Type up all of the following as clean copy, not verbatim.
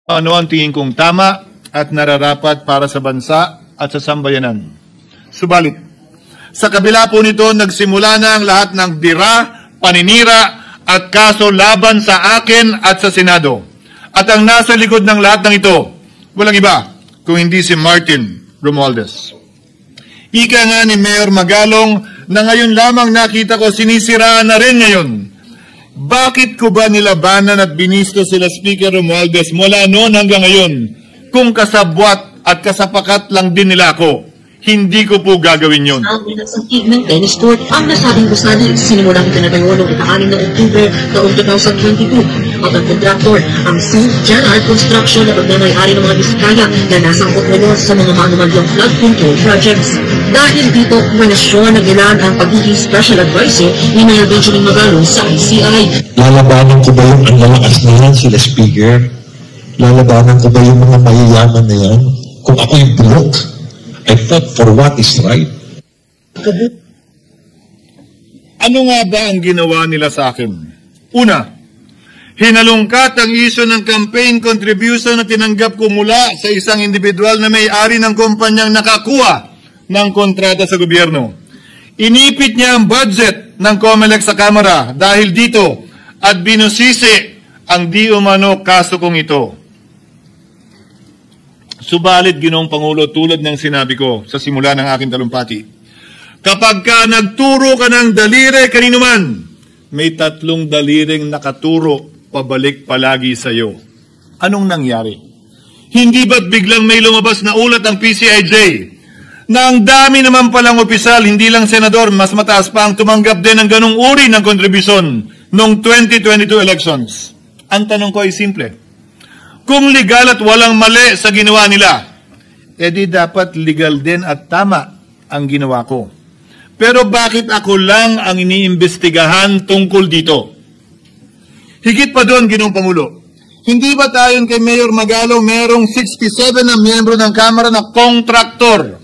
Ano ang tingin kong tama at nararapat para sa bansa at sa sambayanan. Subalit, sa kabila po nito, nagsimula na ang lahat ng dira, paninira at kaso laban sa akin at sa Senado. At ang nasa likod ng lahat ng ito, walang iba kung hindi si Martin Romualdez. Ika nga ni Mayor Magalong na ngayon lamang nakita ko sinisiraan na rin ngayon. Bakit ko ba nilabanan at binisto sila Speaker Romualdez mula noon hanggang ngayon? Kung kasabwat at kasapakat lang din nila ako, hindi ko po gagawin yun. Sa ng tennis court, ang nasabing gusali, sinimulang pinatayo noong ika-6 ng Oktubre taong 2022. At ang kontraktor, ang St. John R. Construction na pagmamayari ng mga diskaya na nasangkot ngayon sa mga maanumalyang flood control projects. Dahil dito, manasyon ng ilan ang pagiging special advisor ni Mayor Benjamin Magalong sa ICI. Lalabanan ko ba yung ang lalakas na yan sila Speaker? Lalabanan ko ba yung mga mayayaman na yan? Kung ako yung bulok, I fought for what is right. Ano nga ba ang ginawa nila sa akin? Una, hinalungkat ang isyo ng campaign contribution na tinanggap ko mula sa isang individual na may-ari ng kumpanyang nakakuha ng kontrata sa gobyerno. Inipit niya ang budget ng COMELEC sa Kamara dahil dito at binusisi ang di umano kaso kong ito. Subalit, Ginoong Pangulo, tulad ng sinabi ko sa simula ng aking talumpati, kapag ka nagturo ka ng daliri kanino man, may 3 daliring nakaturo pabalik palagi sa iyo. Anong nangyari? Hindi ba't biglang may lumabas na ulat ang PCIJ na ang dami naman palang opisyal, hindi lang senador, mas mataas pa ang tumanggap din ng ganung uri ng kontribusyon noong 2022 elections? Ang tanong ko ay simple. Kung legal at walang mali sa ginawa nila, edi dapat legal din at tama ang ginawa ko. Pero bakit ako lang ang iniimbestigahan tungkol dito? Higit pa doon, Ginoong Pangulo, hindi ba tayon kay Mayor Magalong merong 67 na miyembro ng Kamara na kontraktor?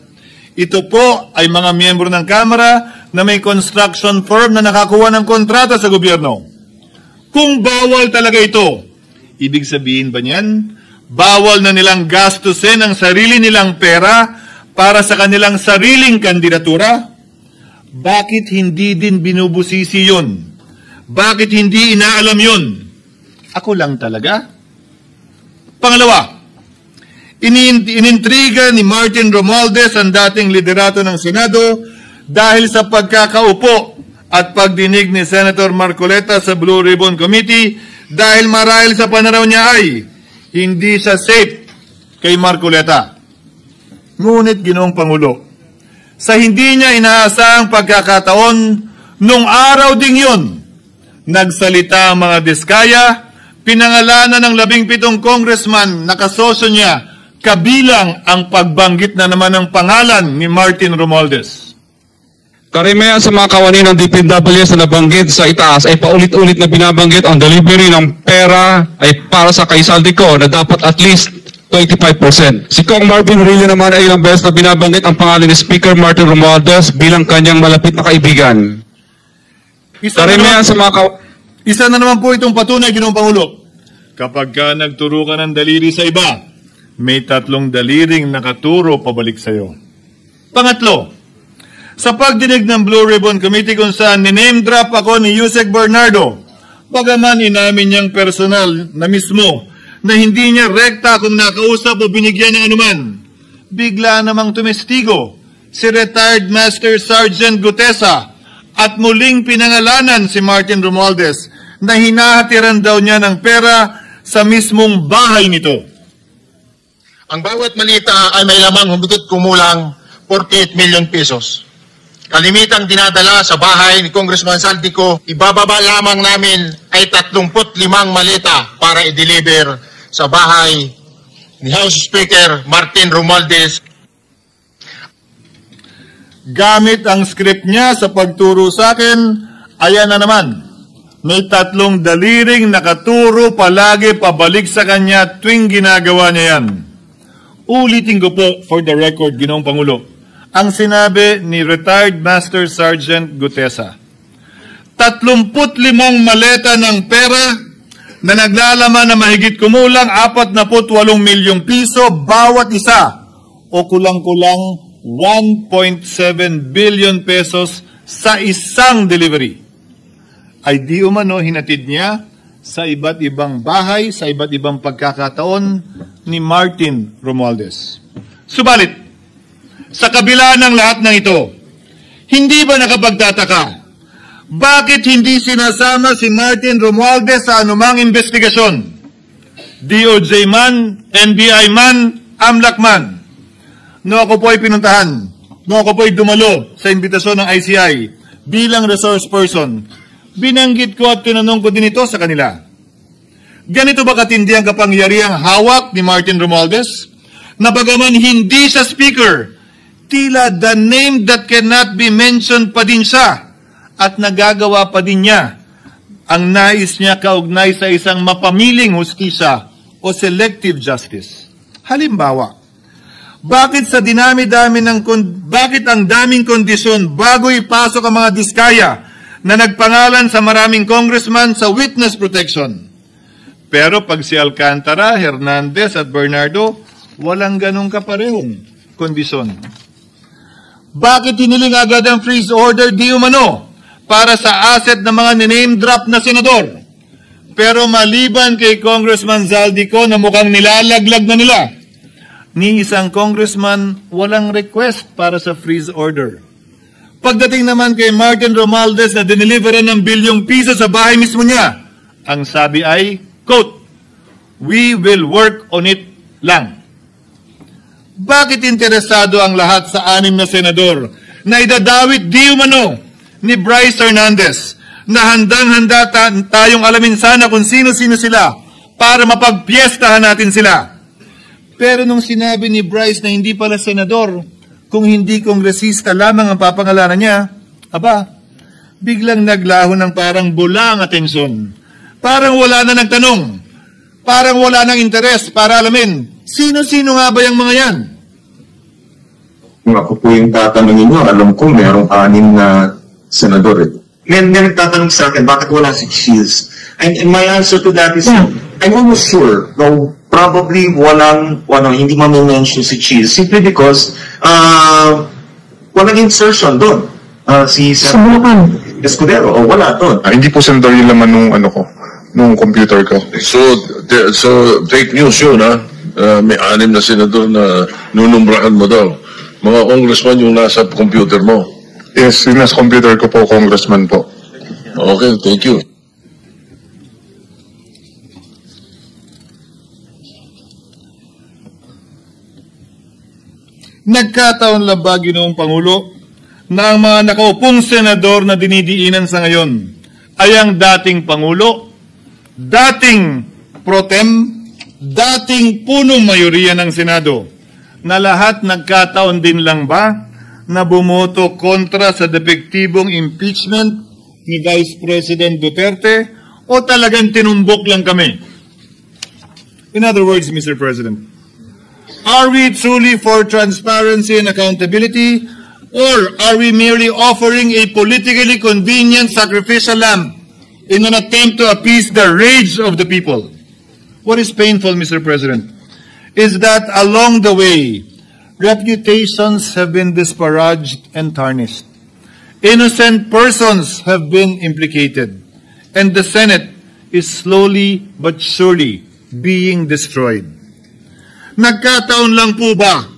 Ito po ay mga miyembro ng Kamara na may construction firm na nakakuha ng kontrata sa gobyerno. Kung bawal talaga ito, ibig sabihin ba niyan, bawal na nilang gastusin ang sarili nilang pera para sa kanilang sariling kandidatura? Bakit hindi din binubusisi yun? Bakit hindi inaalam yun? Ako lang talaga? Pangalawa, inintriga ni Martin Romualdez ang dating liderato ng Senado dahil sa pagkakaupo at pagdinig ni Senator Marcoleta sa Blue Ribbon Committee dahil marahil sa pananaw niya ay hindi siya safe kay Marcoleta. Ngunit, Ginoong Pangulo, sa hindi niya inaasahang pagkakataon, nung araw ding yun, nagsalita ang mga diskaya, pinangalanan ng 17 congressman na kasosyo niya, kabilang ang pagbanggit na naman ng pangalan ni Martin Romualdez. Karamihan sa mga kawani ng DPWH na nabanggit sa itaas ay paulit-ulit na binabanggit ang delivery ng pera ay para sa kaisaldi ko na dapat at least 25%. Si Kong Marvin Rillo naman ay ilang beses na binabanggit ang pangalan ni Speaker Martin Romualdez bilang kanyang malapit na kaibigan. Isa na naman po itong patunay, Ginoong Pangulo. Kapag ka nagturo ka ng daliri sa iba, may 3 daliring nakaturo pabalik sa iyo. Pangatlo, sa pagdinig ng Blue Ribbon Committee kung saan niname drop ako ni Yusek Bernardo, bagaman inamin niyang personal na mismo na hindi niya rekta kung nakausap o binigyan ng anuman, bigla namang tumestigo si retired Master Sergeant Gutesa at muling pinangalanan si Martin Romualdez na hinahatiran daw niya ng pera sa mismong bahay nito. Ang bawat malita ay may lamang humigit kumulang 48 million pesos. Kalimitang dinadala sa bahay ni Congressman Saldico, ibababa lamang namin ay 35 maleta para i-deliver sa bahay ni House Speaker Martin Romualdez. Gamit ang script niya sa pagturo sa akin, ayan na naman. May 3 daliring nakaturo palagi pabalik sa kanya tuwing ginagawa niya yan. Ulitin ko po for the record, Ginoong Pangulo, ang sinabi ni retired Master Sergeant Gutesa. 35 maleta ng pera na naglalaman na mahigit kumulang 48 milyong piso bawat isa o kulang-kulang 1.7 billion pesos sa isang delivery ay di umano hinatid niya sa iba't ibang bahay, sa iba't ibang pagkakataon ni Martin Romualdez. Subalit, sa kabila ng lahat ng ito, hindi ba nakapagtataka? Bakit hindi sinasama si Martin Romualdez sa anumang investigasyon? DOJ man, NBI man, AMLAC man. No ako po ay pinuntahan, no ako po ay dumalo sa imbitasyon ng ICI bilang resource person, binanggit ko at tinanong ko din ito sa kanila. Ganito ba katindi ang kapangyarihang hawak ni Martin Romualdez? Na bagaman hindi siya speaker, tila the name that cannot be mentioned pa din siya at nagagawa pa din niya ang nais niya kaugnay sa isang mapamiling hustisya o selective justice. Halimbawa, bakit ang daming kondisyon bago ipasok ang mga diskaya na nagpangalan sa maraming congressman sa witness protection? Pero pag si Alcantara, Hernandez at Bernardo, walang ganong kaparehong kondisyon. Bakit hiniling agad ang freeze order di umano para sa asset ng mga name drop na senador? Pero maliban kay Congressman Zaldico na mukhang nilalaglag na nila, ni isang congressman walang request para sa freeze order. Pagdating naman kay Martin Romualdez na dineliveran ng bilyong piso sa bahay mismo niya, ang sabi ay, quote, "We will work on it lang." Bakit interesado ang lahat sa 6 na senador na idadawit di umano ni Bryce Hernandez na handang-handa tayong alamin sana kung sino-sino sila para mapagpiestahan natin sila? Pero nung sinabi ni Bryce na hindi pala senador, kung hindi kongresista lamang ang papangalanan niya, biglang naglaho ng parang bula ang atensyon. Parang wala na nagtanong. Parang wala nang interes para alamin, sino-sino nga ba yung mga yan? Kung ako po yung tatanungin nyo, alam ko merong 6 na senador. May nagtatanong sa akin, bakit wala si Shields? And my answer to that is, I'm almost sure, no, probably hindi ma-mention si Shields simply because walang insertion doon. Si Escudero, wala doon. Hindi po senador yung laman nung computer ko. So fake news yun, ha? May 6 na senador na nunumbrahan mo daw. Mga congressman yung nasa computer mo. Yes, yung nasa computer ko po, congressman po. Okay, thank you. Nagkataon lang ba, Ginoong Pangulo, na ang mga nakaupong senador na dinidiinan sa ngayon ay ang dating Pangulo, dating pro tem, dating punong mayoriya ng Senado, na lahat nagkataon din lang ba na bumoto kontra sa depektibong impeachment ni Vice President Duterte o talagang tinumbok lang kami? In other words, Mr. President, are we truly for transparency and accountability, or are we merely offering a politically convenient sacrificial lamb in an attempt to appease the rage of the people? What is painful, Mr. President, is that along the way, reputations have been disparaged and tarnished. Innocent persons have been implicated, and the Senate is slowly but surely being destroyed. Nagkataon lang po ba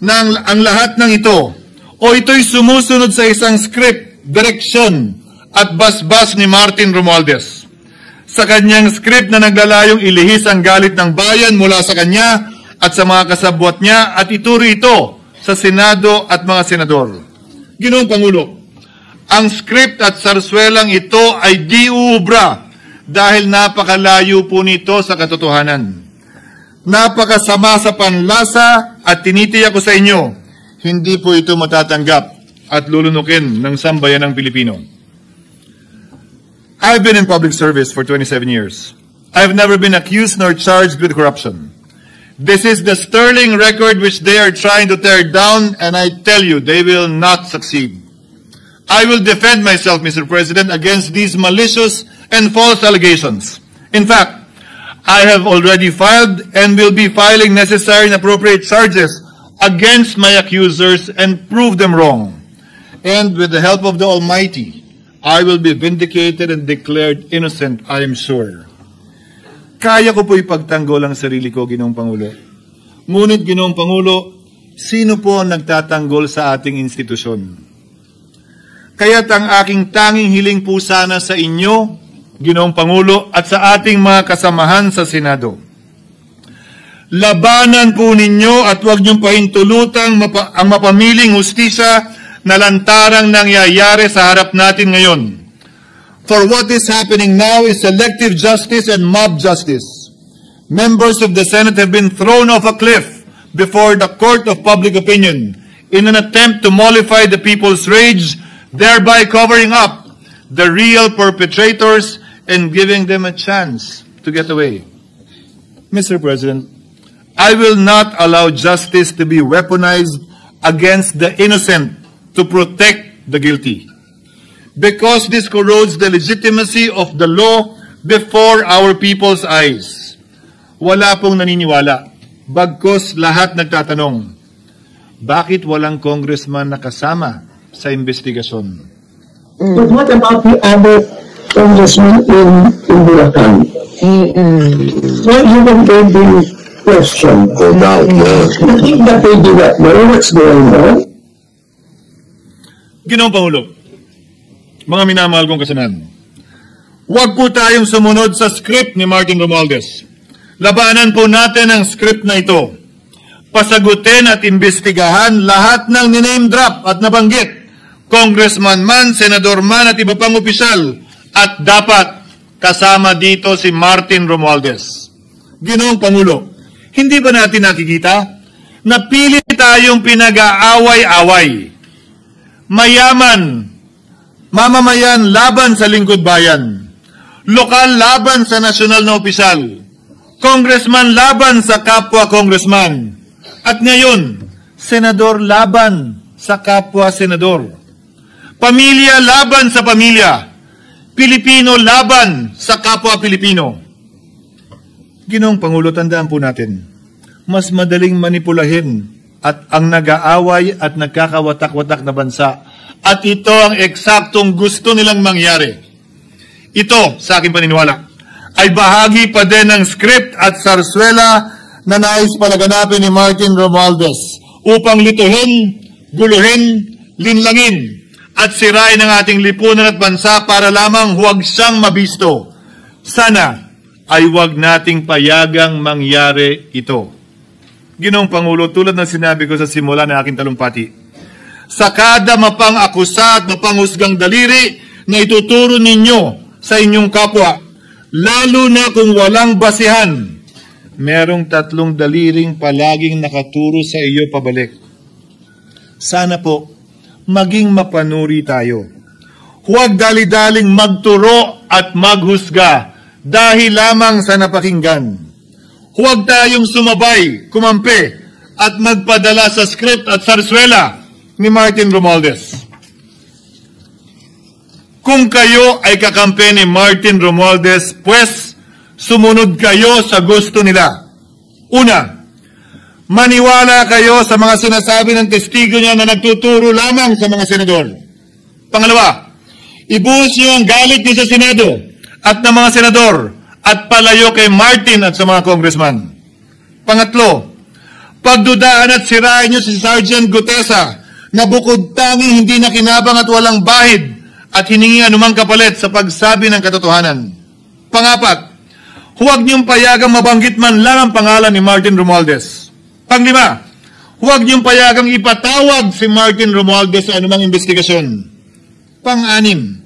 na ang lahat ng ito o ito'y sumusunod sa isang script, direksyon at basbas ni Martin Romualdez? Sa kanyang script na naglalayong ilihis ang galit ng bayan mula sa kanya at sa mga kasabwat niya at ituro ito sa Senado at mga senador. Ginoong Pangulo, ang script at sarswelang ito ay di uubra dahil napakalayo po nito sa katotohanan. Napakasama sa panlasa at tinitiyak ko sa inyo, hindi po ito matatanggap at lulunukin ng sambayanang Pilipino. I've been in public service for 27 years. I've never been accused nor charged with corruption. This is the sterling record which they are trying to tear down, and I tell you, they will not succeed. I will defend myself, Mr. President, against these malicious and false allegations. In fact, I have already filed and will be filing necessary and appropriate charges against my accusers and prove them wrong. And with the help of the Almighty, I will be vindicated and declared innocent, I am sure. Kaya ko po ipagtanggol ang sarili ko, Ginoong Pangulo. Ngunit, Ginoong Pangulo, sino po ang nagtatanggol sa ating institusyon? Kaya't ang aking tanging hiling po sana sa inyo, Ginoong Pangulo, at sa ating mga kasamahan sa Senado. Labanan po ninyo at huwag niyong pahintulutang ang mapamiling hustisya na lantarang nangyayari sa harap natin ngayon. For what is happening now is selective justice and mob justice. Members of the Senate have been thrown off a cliff before the court of public opinion in an attempt to mollify the people's rage, thereby covering up the real perpetrators and giving them a chance to get away. Mr. President, I will not allow justice to be weaponized against the innocent to protect the guilty. Because this corrodes the legitimacy of the law before our people's eyes. Wala pong naniniwala. Bagkus lahat nagtatanong, bakit walang congressman nakasama sa investigasyon? But what about the other congressman in Bulacan? Why haven't they been questioned? I think that they do not know what's going on. Ginoong Pangulo, mga minamahal kong kasanan, huwag po tayong sumunod sa script ni Martin Romualdez. Labanan po natin ang script na ito. Pasagutin at imbestigahan lahat ng niname drop at nabanggit, congressman man, senador man at iba pang opisyal, at dapat kasama dito si Martin Romualdez. Ginoong Pangulo, hindi ba natin nakikita na pili tayong pinag-aaway-away? Mayaman, mamamayan laban sa lingkod bayan, lokal laban sa nasyonal na opisyal, congressman laban sa kapwa congressman, at ngayon, senador laban sa kapwa senador, pamilya laban sa pamilya, Pilipino laban sa kapwa Pilipino. Ginoong Pangulo, tandaan po natin, mas madaling manipulahin at ang nag-aaway at nagkakawatak-watak na bansa. At ito ang eksaktong gusto nilang mangyari. Ito, sa aking paniniwala, ay bahagi pa din ng script at sarswela na nais palaganapin ni Martin Romualdez upang lituhin, guluhin, linlangin, at sirain ang ating lipunan at bansa para lamang huwag siyang mabisto. Sana ay huwag nating payagang mangyari ito. Ginoong Pangulo, tulad ng sinabi ko sa simula ng aking talumpati, sa kada mapang-akusa at mapanghusgang daliri na ituturo ninyo sa inyong kapwa, lalo na kung walang basihan, merong 3 daliring palaging nakaturo sa iyo pabalik. Sana po, maging mapanuri tayo. Huwag dali-daling magturo at maghusga dahil lamang sa napakinggan. Huwag tayong sumabay, kumampi, at magpadala sa script at sarswela ni Martin Romualdez. Kung kayo ay kakampi ni Martin Romualdez, pues sumunod kayo sa gusto nila. Una, maniwala kayo sa mga sinasabi ng testigo niya na nagtuturo lamang sa mga senador. Pangalawa, ibuhos niyo ang galit niyo sa Senado at ng mga senador at palayo kay Martin at sa mga congressman. Pangatlo, pagdudaan at sirain niyo si Sergeant Gutesa na bukod tanging hindi nakinabang at walang bahid at hiningi anumang kapalit sa pagsabi ng katotohanan. Pangapat, huwag niyong payagang mabanggit man lang ang pangalan ni Martin Romualdez. Panglima, huwag niyong payagang ipatawag si Martin Romualdez sa anumang investigasyon. Pang-anim,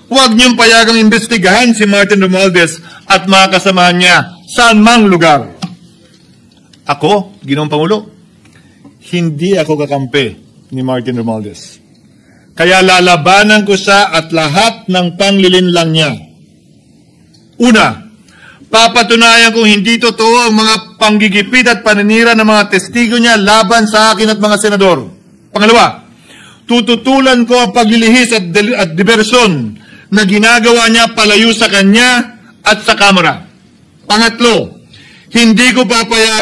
huwag niyong payagang imbestigahan si Martin Romualdez at mga kasamahan niya saan mang lugar. Ako, Ginoong Pangulo, hindi ako kakampi ni Martin Romualdez. Kaya lalabanan ko siya at lahat ng panglilinlang niya. Una, papatunayan kung hindi totoo ang mga panggigipit at paninira ng mga testigo niya laban sa akin at mga senador. Pangalawa, tututulan ko ang paglilihis at diversyon na ginagawa niya palayo sa kanya at sa Kamara. Pangatlo, hindi ko papayagan